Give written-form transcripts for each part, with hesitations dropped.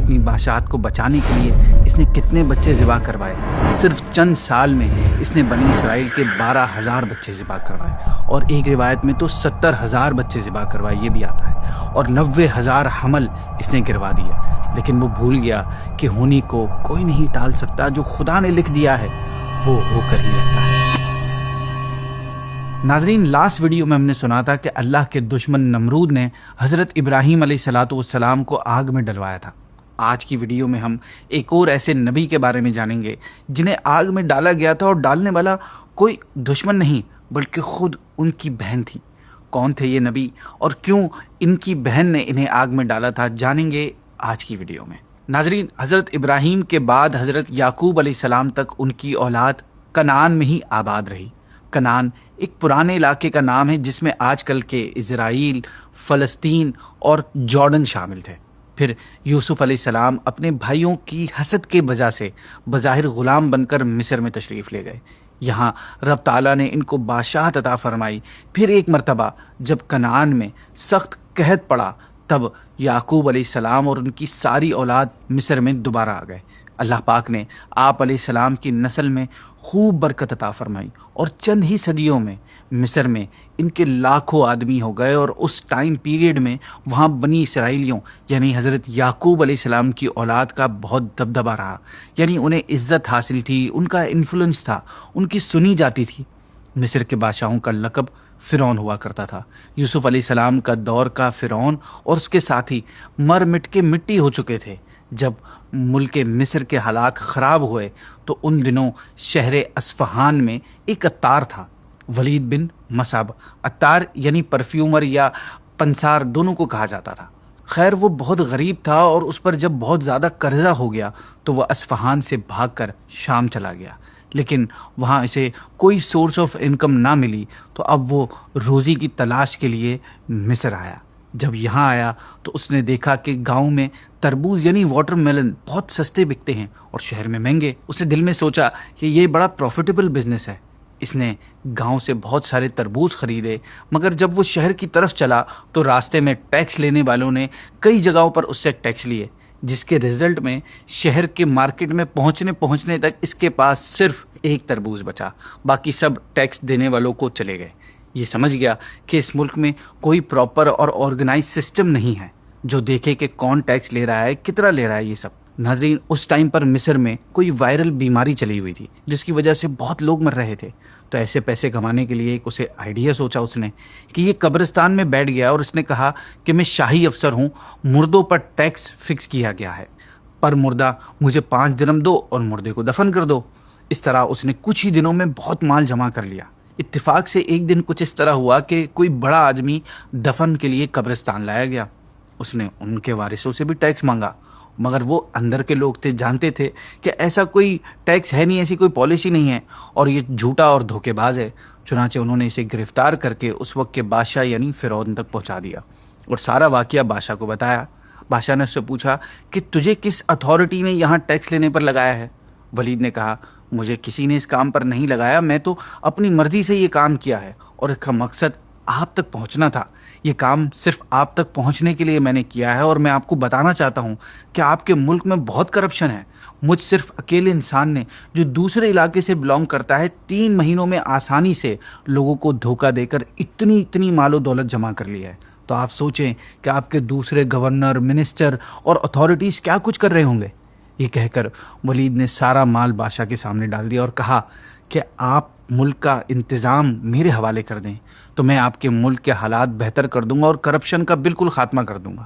اپنی بادشاہت کو بچانے کے لیے اس نے کتنے بچے ذبح کروائے۔ صرف چند سال میں اس نے بنی اسرائیل کے 12,000 بچے ذبح کروائے، اور ایک روایت میں تو 70,000 بچے ذبح کروائے، یہ بھی آتا ہے، اور 90,000 حمل اس نے گروا دیے۔ لیکن وہ بھول گیا کہ ہونی کو کوئی نہیں ٹال سکتا، جو خدا نے لکھ دیا ہے وہ ہو کر ہی رہتا ہے۔ ناظرین، لاسٹ ویڈیو میں ہم نے سنا تھا کہ اللہ کے دشمن نمرود نے حضرت ابراہیم علیہ السلام کو آگ میں ڈلوایا تھا۔ آج کی ویڈیو میں ہم ایک اور ایسے نبی کے بارے میں جانیں گے جنہیں آگ میں ڈالا گیا تھا، اور ڈالنے والا کوئی دشمن نہیں بلکہ خود ان کی بہن تھی۔ کون تھے یہ نبی اور کیوں ان کی بہن نے انہیں آگ میں ڈالا تھا، جانیں گے آج کی ویڈیو میں۔ ناظرین، حضرت ابراہیم کے بعد حضرت یعقوب علیہ السلام تک ان کی اولاد کنعان میں ہی آباد رہی۔ کنعان ایک پرانے علاقے کا نام ہے جس میں آج کل کے اسرائیل، فلسطین اور جارڈن شامل تھے۔ پھر یوسف علیہ السلام اپنے بھائیوں کی حسد کے وجہ سے بظاہر غلام بن کر مصر میں تشریف لے گئے۔ یہاں رب تعالیٰ نے ان کو بادشاہت عطا فرمائی۔ پھر ایک مرتبہ جب کنعان میں سخت قحط پڑا، تب یعقوب علیہ السلام اور ان کی ساری اولاد مصر میں دوبارہ آ گئے۔ اللہ پاک نے آپ علیہ السلام کی نسل میں خوب برکت عطا فرمائی، اور چند ہی صدیوں میں مصر میں ان کے لاکھوں آدمی ہو گئے، اور اس ٹائم پیریڈ میں وہاں بنی اسرائیلیوں یعنی حضرت یعقوب علیہ السلام کی اولاد کا بہت دبدبہ رہا، یعنی انہیں عزت حاصل تھی، ان کا انفلوئنس تھا، ان کی سنی جاتی تھی۔ مصر کے بادشاہوں کا لقب فرعون ہوا کرتا تھا۔ یوسف علیہ السلام کا دور کا فرعون اور اس کے ساتھی مر مٹ کے مٹی ہو چکے تھے۔ جب ملک مصر کے حالات خراب ہوئے تو ان دنوں شہر اصفہان میں ایک عطار تھا، ولید بن مصعب۔ عطار یعنی پرفیومر یا پنسار دونوں کو کہا جاتا تھا۔ خیر، وہ بہت غریب تھا، اور اس پر جب بہت زیادہ قرضہ ہو گیا تو وہ اصفہان سے بھاگ کر شام چلا گیا، لیکن وہاں اسے کوئی سورس آف انکم نہ ملی، تو اب وہ روزی کی تلاش کے لیے مصر آیا۔ جب یہاں آیا تو اس نے دیکھا کہ گاؤں میں تربوز یعنی واٹر میلن بہت سستے بکتے ہیں اور شہر میں مہنگے۔ اس نے دل میں سوچا کہ یہ بڑا پروفیٹیبل بزنس ہے۔ اس نے گاؤں سے بہت سارے تربوز خریدے، مگر جب وہ شہر کی طرف چلا تو راستے میں ٹیکس لینے والوں نے کئی جگہوں پر اس سے ٹیکس لیے، جس کے رزلٹ میں شہر کے مارکیٹ میں پہنچنے تک اس کے پاس صرف ایک تربوز بچا، باقی سب ٹیکس دینے والوں کو چلے گئے۔ یہ سمجھ گیا کہ اس ملک میں کوئی پراپر اور آرگنائز سسٹم نہیں ہے جو دیکھے کہ کون ٹیکس لے رہا ہے، کتنا لے رہا ہے۔ یہ سب ناظرین، اس ٹائم پر مصر میں کوئی وائرل بیماری چلی ہوئی تھی جس کی وجہ سے بہت لوگ مر رہے تھے۔ تو ایسے پیسے کمانے کے لیے ایک اسے آئیڈیا سوچا اس نے کہ یہ قبرستان میں بیٹھ گیا، اور اس نے کہا کہ میں شاہی افسر ہوں، مردوں پر ٹیکس فکس کیا گیا ہے، پر مردہ مجھے 5 درہم دو اور مردے کو دفن کر دو۔ اس طرح اس نے کچھ ہی دنوں میں بہت مال جمع کر لیا۔ اتفاق سے ایک دن کچھ اس طرح ہوا کہ کوئی بڑا آدمی دفن کے لیے قبرستان لایا گیا۔ اس نے ان کے وارثوں سے بھی ٹیکس مانگا، مگر وہ اندر کے لوگ تھے، جانتے تھے کہ ایسا کوئی ٹیکس ہے نہیں، ایسی کوئی پالیسی نہیں ہے، اور یہ جھوٹا اور دھوکے باز ہے۔ چنانچہ انہوں نے اسے گرفتار کر کے اس وقت کے بادشاہ یعنی فرعون تک پہنچا دیا، اور سارا واقعہ بادشاہ کو بتایا۔ بادشاہ نے اس سے پوچھا کہ تجھے کس اتھارٹی نے یہاں ٹیکس لینے پر لگایا ہے؟ ولید نے کہا، مجھے کسی نے اس کام پر نہیں لگایا، میں تو اپنی مرضی سے یہ کام کیا ہے، اور اس کا مقصد آپ تک پہنچنا تھا۔ یہ کام صرف آپ تک پہنچنے کے لیے میں نے کیا ہے، اور میں آپ کو بتانا چاہتا ہوں کہ آپ کے ملک میں بہت کرپشن ہے۔ مجھ صرف اکیلے انسان نے جو دوسرے علاقے سے بلانگ کرتا ہے 3 مہینوں میں آسانی سے لوگوں کو دھوکہ دے کر اتنی مال و دولت جمع کر لی ہے۔ تو آپ سوچیں کہ آپ کے دوسرے گورنر، منسٹر اور اتھارٹیز کیا کچھ کر رہے ہوں گے۔ یہ کہہ کر ولید نے سارا مال بادشاہ کے سامنے ڈال دیا اور کہا کہ آپ ملک کا انتظام میرے حوالے کر دیں تو میں آپ کے ملک کے حالات بہتر کر دوں گا اور کرپشن کا بالکل خاتمہ کر دوں گا۔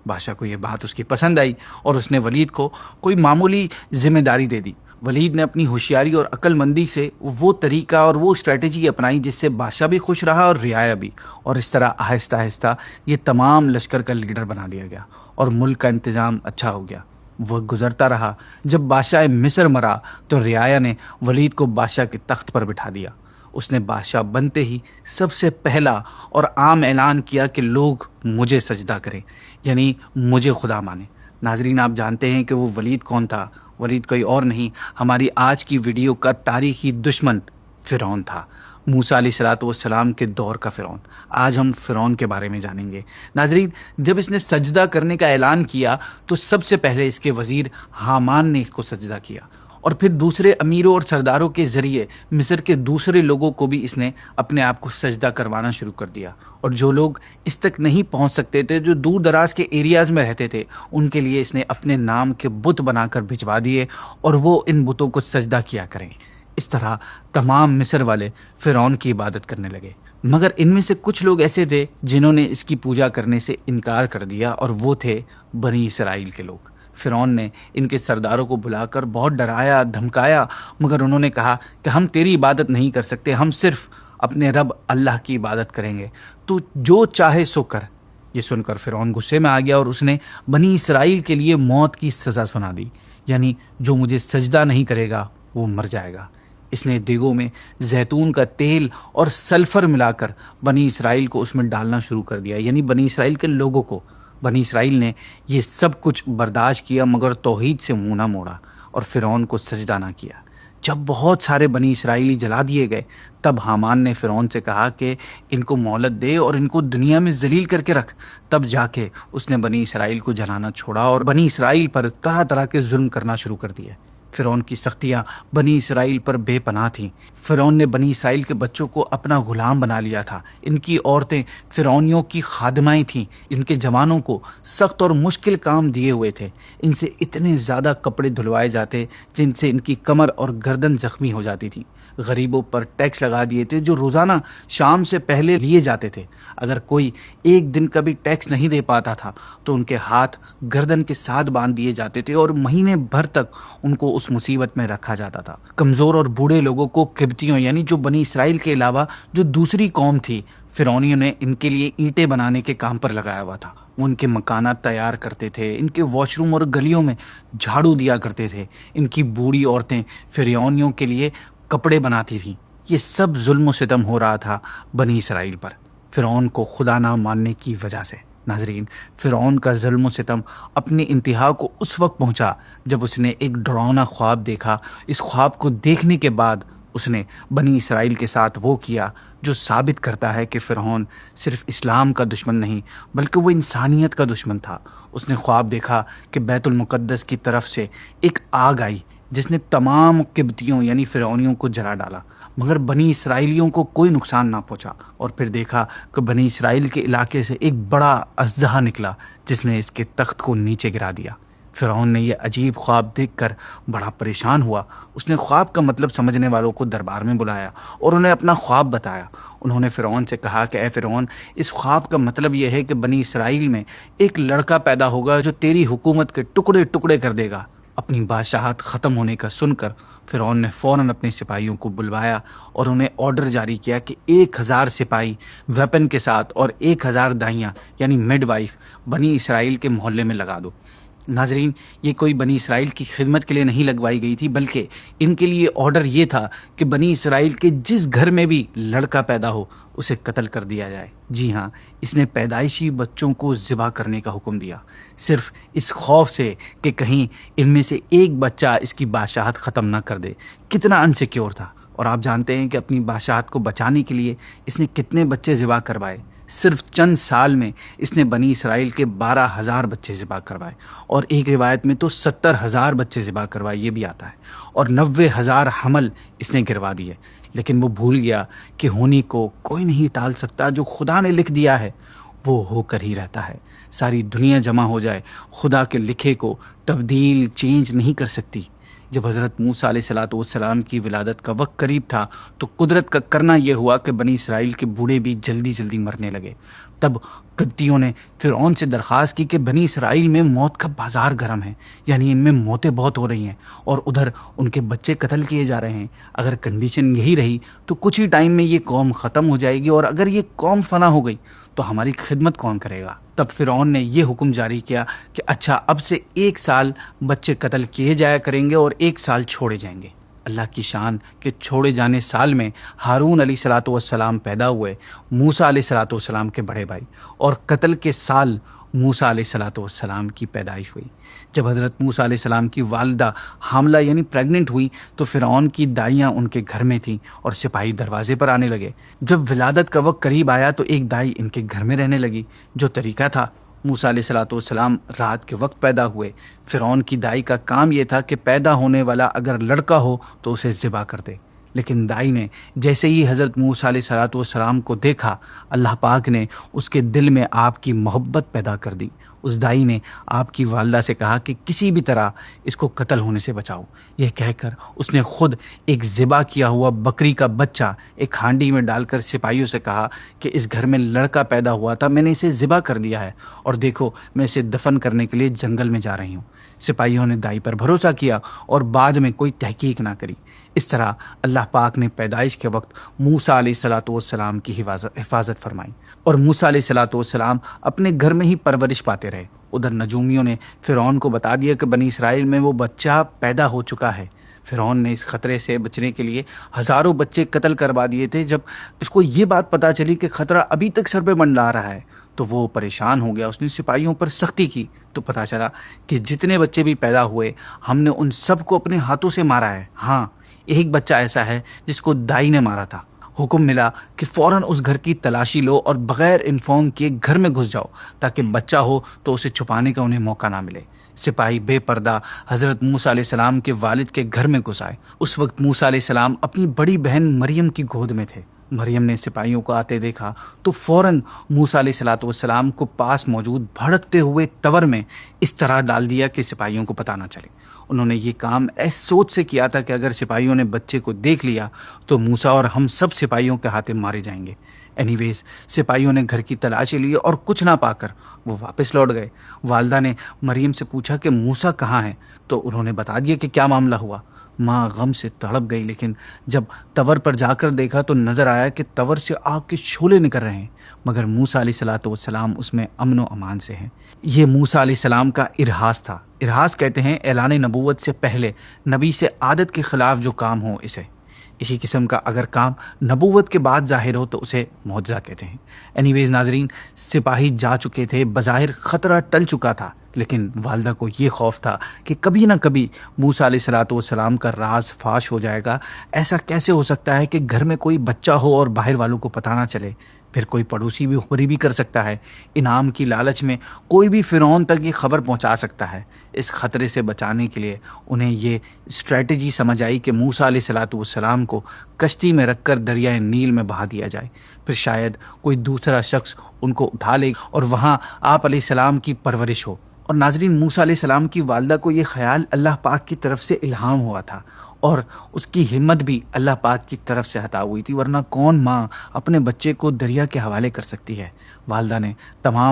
بادشاہ کو یہ بات اس کی پسند آئی اور اس نے ولید کو کوئی معمولی ذمہ داری دے دی۔ ولید نے اپنی ہوشیاری اور عقل مندی سے وہ طریقہ اور وہ اسٹریٹجی اپنائی جس سے بادشاہ بھی خوش رہا اور رعایا بھی، اور اس طرح آہستہ آہستہ یہ تمام لشکر کا لیڈر بنا دیا گیا اور ملک کا انتظام اچھا ہو گیا۔ وقت گزرتا رہا، جب بادشاہ مصر مرا تو رعایا نے ولید کو بادشاہ کے تخت پر بٹھا دیا۔ اس نے بادشاہ بنتے ہی سب سے پہلا اور عام اعلان کیا کہ لوگ مجھے سجدہ کریں، یعنی مجھے خدا مانیں۔ ناظرین، آپ جانتے ہیں کہ وہ ولید کون تھا؟ ولید کوئی اور نہیں، ہماری آج کی ویڈیو کا تاریخی دشمن فرعون تھا۔ موسیٰ علیہ الصلوۃ والسلام کے دور کا فرعون۔ آج ہم فرعون کے بارے میں جانیں گے۔ ناظرین، جب اس نے سجدہ کرنے کا اعلان کیا تو سب سے پہلے اس کے وزیر حامان نے اس کو سجدہ کیا، اور پھر دوسرے امیروں اور سرداروں کے ذریعے مصر کے دوسرے لوگوں کو بھی اس نے اپنے آپ کو سجدہ کروانا شروع کر دیا، اور جو لوگ اس تک نہیں پہنچ سکتے تھے، جو دور دراز کے ایریاز میں رہتے تھے، ان کے لیے اس نے اپنے نام کے بت بنا کر بھجوا دیے اور وہ ان بتوں کو سجدہ کیا کریں۔ اس طرح تمام مصر والے فرعون کی عبادت کرنے لگے، مگر ان میں سے کچھ لوگ ایسے تھے جنہوں نے اس کی پوجا کرنے سے انکار کر دیا، اور وہ تھے بنی اسرائیل کے لوگ۔ فرعون نے ان کے سرداروں کو بلا کر بہت ڈرایا، دھمکایا، مگر انہوں نے کہا کہ ہم تیری عبادت نہیں کر سکتے، ہم صرف اپنے رب اللہ کی عبادت کریں گے، تو جو چاہے سو کر۔ یہ سن کر فرعون غصے میں آ گیا اور اس نے بنی اسرائیل کے لیے موت کی سزا سنا دی، یعنی جو مجھے سجدہ نہیں کرے گا وہ مر جائے گا۔ اس نے دیگوں میں زیتون کا تیل اور سلفر ملا کر بنی اسرائیل کو اس میں ڈالنا شروع کر دیا، یعنی بنی اسرائیل کے لوگوں کو۔ بنی اسرائیل نے یہ سب کچھ برداشت کیا، مگر توحید سے منہ نہ موڑا اور فرعون کو سجدہ نہ کیا۔ جب بہت سارے بنی اسرائیلی جلا دیے گئے، تب حامان نے فرعون سے کہا کہ ان کو مہلت دے اور ان کو دنیا میں ذلیل کر کے رکھ۔ تب جا کے اس نے بنی اسرائیل کو جلانا چھوڑا اور بنی اسرائیل پر طرح طرح کے ظلم کرنا شروع کر دیے۔ فرعون کی سختیاں بنی اسرائیل پر بے پناہ تھیں۔ فرعون نے بنی اسرائیل کے بچوں کو اپنا غلام بنا لیا تھا۔ ان کی عورتیں فرعونیوں کی خادمائیں تھیں۔ ان کے جوانوں کو سخت اور مشکل کام دیے ہوئے تھے۔ ان سے اتنے زیادہ کپڑے دھلوائے جاتے جن سے ان کی کمر اور گردن زخمی ہو جاتی تھی۔ غریبوں پر ٹیکس لگا دیے تھے جو روزانہ شام سے پہلے لیے جاتے تھے۔ اگر کوئی ایک دن کا بھی ٹیکس نہیں دے پاتا تھا تو ان کے ہاتھ گردن کے ساتھ باندھ دیے جاتے تھے اور مہینے بھر تک ان کو اس مصیبت میں رکھا جاتا تھا۔ کمزور اور بوڑھے لوگوں کو قبطیوں، یعنی جو بنی اسرائیل کے علاوہ جو دوسری قوم تھی، فرعونیوں نے ان کے لیے اینٹیں بنانے کے کام پر لگایا ہوا تھا۔ وہ ان کے مکانات تیار کرتے تھے، ان کے واش روم اور گلیوں میں جھاڑو دیا کرتے تھے۔ ان کی بوڑھی عورتیں فرعونیوں کے لیے کپڑے بناتی تھیں۔ یہ سب ظلم و ستم ہو رہا تھا بنی اسرائیل پر، فرعون کو خدا نہ ماننے کی وجہ سے۔ ناظرین، فرعون کا ظلم و ستم اپنی انتہا کو اس وقت پہنچا جب اس نے ایک ڈراؤنا خواب دیکھا۔ اس خواب کو دیکھنے کے بعد اس نے بنی اسرائیل کے ساتھ وہ کیا جو ثابت کرتا ہے کہ فرعون صرف اسلام کا دشمن نہیں بلکہ وہ انسانیت کا دشمن تھا۔ اس نے خواب دیکھا کہ بیت المقدس کی طرف سے ایک آگ آئی جس نے تمام قبطیوں یعنی فرعونیوں کو جلا ڈالا، مگر بنی اسرائیلیوں کو کوئی نقصان نہ پہنچا۔ اور پھر دیکھا کہ بنی اسرائیل کے علاقے سے ایک بڑا اژدہا نکلا جس نے اس کے تخت کو نیچے گرا دیا۔ فرعون نے یہ عجیب خواب دیکھ کر بڑا پریشان ہوا۔ اس نے خواب کا مطلب سمجھنے والوں کو دربار میں بلایا اور انہیں اپنا خواب بتایا۔ انہوں نے فرعون سے کہا کہ اے فرعون، اس خواب کا مطلب یہ ہے کہ بنی اسرائیل میں ایک لڑکا پیدا ہوگا جو تیری حکومت کے ٹکڑے ٹکڑے کر دے گا۔ اپنی بادشاہت ختم ہونے کا سن کر فرعون نے فوراً اپنے سپاہیوں کو بلوایا اور انہیں آرڈر جاری کیا کہ 1000 سپاہی ویپن کے ساتھ اور 1000 دائیاں یعنی میڈ وائف بنی اسرائیل کے محلے میں لگا دو۔ ناظرین، یہ کوئی بنی اسرائیل کی خدمت کے لیے نہیں لگوائی گئی تھی، بلکہ ان کے لیے آرڈر یہ تھا کہ بنی اسرائیل کے جس گھر میں بھی لڑکا پیدا ہو اسے قتل کر دیا جائے۔ جی ہاں، اس نے پیدائشی بچوں کو ذبح کرنے کا حکم دیا، صرف اس خوف سے کہ کہیں ان میں سے ایک بچہ اس کی بادشاہت ختم نہ کر دے۔ کتنا انسیکیور تھا۔ اور آپ جانتے ہیں کہ اپنی بادشاہت کو بچانے کے لیے اس نے کتنے بچے ذبح کروائے۔ صرف چند سال میں اس نے بنی اسرائیل کے 12,000 بچے ذبح کروائے، اور ایک روایت میں تو 70,000 بچے ذبح کروائے، یہ بھی آتا ہے، اور 90,000 حمل اس نے گروا دیے۔ لیکن وہ بھول گیا کہ ہونی کو کوئی نہیں ٹال سکتا، جو خدا نے لکھ دیا ہے وہ ہو کر ہی رہتا ہے۔ ساری دنیا جمع ہو جائے، خدا کے لکھے کو تبدیل چینج نہیں کر سکتی۔ جب حضرت موسیٰ علیہ الصلوۃ والسلام کی ولادت کا وقت قریب تھا تو قدرت کا کرنا یہ ہوا کہ بنی اسرائیل کے بوڑھے بھی جلدی جلدی مرنے لگے۔ تب قبطیوں نے فرعون سے درخواست کی کہ بنی اسرائیل میں موت کا بازار گرم ہے، یعنی ان میں موتیں بہت ہو رہی ہیں اور ادھر ان کے بچے قتل کیے جا رہے ہیں۔ اگر کنڈیشن یہی رہی تو کچھ ہی ٹائم میں یہ قوم ختم ہو جائے گی، اور اگر یہ قوم فنا ہو گئی تو ہماری خدمت کون کرے گا؟ تب فرعون نے یہ حکم جاری کیا کہ اچھا، اب سے 1 سال بچے قتل کیے جایا کریں گے اور 1 سال چھوڑے جائیں گے۔ اللہ کی شان کہ چھوڑے جانے سال میں ہارون علیہ الصلوۃ والسلام پیدا ہوئے، موسیٰ علیہ الصلوۃ والسلام کے بڑے بھائی، اور قتل کے سال موسیٰ علیہ الصلوۃ والسلام کی پیدائش ہوئی۔ جب حضرت موسیٰ علیہ السلام کی والدہ حاملہ یعنی پریگننٹ ہوئی تو فرعون کی دائیاں ان کے گھر میں تھیں اور سپاہی دروازے پر آنے لگے۔ جب ولادت کا وقت قریب آیا تو ایک دائی ان کے گھر میں رہنے لگی۔ جو طریقہ تھا، موسیٰ علیہ الصلوۃ والسلام رات کے وقت پیدا ہوئے۔ فرعون کی دائی کا کام یہ تھا کہ پیدا ہونے والا اگر لڑکا ہو تو اسے ذبح کر دے، لیکن دائی نے جیسے ہی حضرت موسیٰ علیہ الصلوۃ والسلام کو دیکھا، اللہ پاک نے اس کے دل میں آپ کی محبت پیدا کر دی۔ اس دائی نے آپ کی والدہ سے کہا کہ کسی بھی طرح اس کو قتل ہونے سے بچاؤ۔ یہ کہہ کر اس نے خود ایک ذبح کیا ہوا بکری کا بچہ ایک ہانڈی میں ڈال کر سپاہیوں سے کہا کہ اس گھر میں لڑکا پیدا ہوا تھا، میں نے اسے ذبح کر دیا ہے، اور دیکھو میں اسے دفن کرنے کے لیے جنگل میں جا رہی ہوں۔ سپاہیوں نے دائی پر بھروسہ کیا اور بعد میں کوئی تحقیق نہ کری۔ اس طرح اللہ پاک نے پیدائش کے وقت موسیٰ علیہ الصلوۃ والسلام کی حفاظت فرمائی، اور موسیٰ علیہ الصلوۃ والسلام اپنے گھر میں ہی پرورش پاتے رہے۔ ادھر نجومیوں نے فرعون کو بتا دیا کہ بنی اسرائیل میں وہ بچہ پیدا ہو چکا ہے۔ فرعون نے اس خطرے سے بچنے کے لیے ہزاروں بچے قتل کروا دیے تھے۔ جب اس کو یہ بات پتہ چلی کہ خطرہ ابھی تک سر پہ منڈلا رہا ہے تو وہ پریشان ہو گیا۔ اس نے سپاہیوں پر سختی کی تو پتہ چلا کہ جتنے بچے بھی پیدا ہوئے ہم نے ان سب کو اپنے ہاتھوں سے مارا ہے۔ ہاں، ایک بچہ ایسا ہے جس کو دائی نے مارا تھا۔ حکم ملا کہ فوراً اس گھر کی تلاشی لو اور بغیر انفارم کیے گھر میں گھس جاؤ تاکہ بچہ ہو تو اسے چھپانے کا انہیں موقع نہ ملے۔ سپاہی بے پردہ حضرت موسیٰ علیہ السلام کے والد کے گھر میں گھس آئے۔ اس وقت موسیٰ علیہ السلام اپنی بڑی بہن مریم کی گود میں تھے۔ مریم نے سپاہیوں کو آتے دیکھا تو فوراً موسیٰ علیہ الصلوۃ والسلام کو پاس موجود بھڑکتے ہوئے تور میں اس طرح ڈال دیا کہ سپاہیوں کو پتہ نہ چلے۔ انہوں نے یہ کام ایس سوچ سے کیا تھا کہ اگر سپاہیوں نے بچے کو دیکھ لیا تو موسیٰ اور ہم سب سپاہیوں کے ہاتھے مارے جائیں گے۔ اینی ویز سپاہیوں نے گھر کی تلاشی لی اور کچھ نہ پا کر وہ واپس لوٹ گئے۔ والدہ نے مریم سے پوچھا کہ موسیٰ کہاں ہیں، تو انہوں نے بتا دیا کہ کیا معاملہ ہوا۔ ماں غم سے تڑپ گئی، لیکن جب تور پر جا کر دیکھا تو نظر آیا کہ تور سے آگ کے شعلے نکل رہے ہیں، مگر موسیٰ علیہ الصلوۃ والسلام اس میں امن و امان سے ہیں۔ یہ موسیٰ علیہ السلام کا ارہاس تھا۔ ارہاس کہتے ہیں اعلان نبوت سے پہلے نبی سے عادت کے خلاف جو کام ہو اسے۔ اسی قسم کا اگر کام نبوت کے بعد ظاہر ہو تو اسے معجزہ کہتے ہیں۔ اینی ویز ناظرین، سپاہی جا چکے تھے، بظاہر خطرہ ٹل چکا تھا، لیکن والدہ کو یہ خوف تھا کہ کبھی نہ کبھی موسیٰ علیہ الصلوۃ والسلام کا راز فاش ہو جائے گا۔ ایسا کیسے ہو سکتا ہے کہ گھر میں کوئی بچہ ہو اور باہر والوں کو پتہ نہ چلے؟ پھر کوئی پڑوسی بھی خبری بھی کر سکتا ہے۔ انعام کی لالچ میں کوئی بھی فرعون تک یہ خبر پہنچا سکتا ہے۔ اس خطرے سے بچانے کے لیے انہیں یہ اسٹریٹجی سمجھ آئی کہ موسیٰ علیہ الصلوۃ والسلام کو کشتی میں رکھ کر دریائے نیل میں بہا دیا جائے، پھر شاید کوئی دوسرا شخص ان کو اٹھا لے اور وہاں آپ علیہ السلام کی پرورش ہو۔ اور ناظرین، موسیٰ علیہ السلام کی والدہ کو یہ خیال اللہ پاک کی طرف سے الہام ہوا تھا، اور اس کی ہمت بھی اللہ پاک کی طرف سے عطا ہوئی تھی، ورنہ کون ماں اپنے بچے کو دریا کے حوالے کر سکتی ہے؟ والدہ نے تمام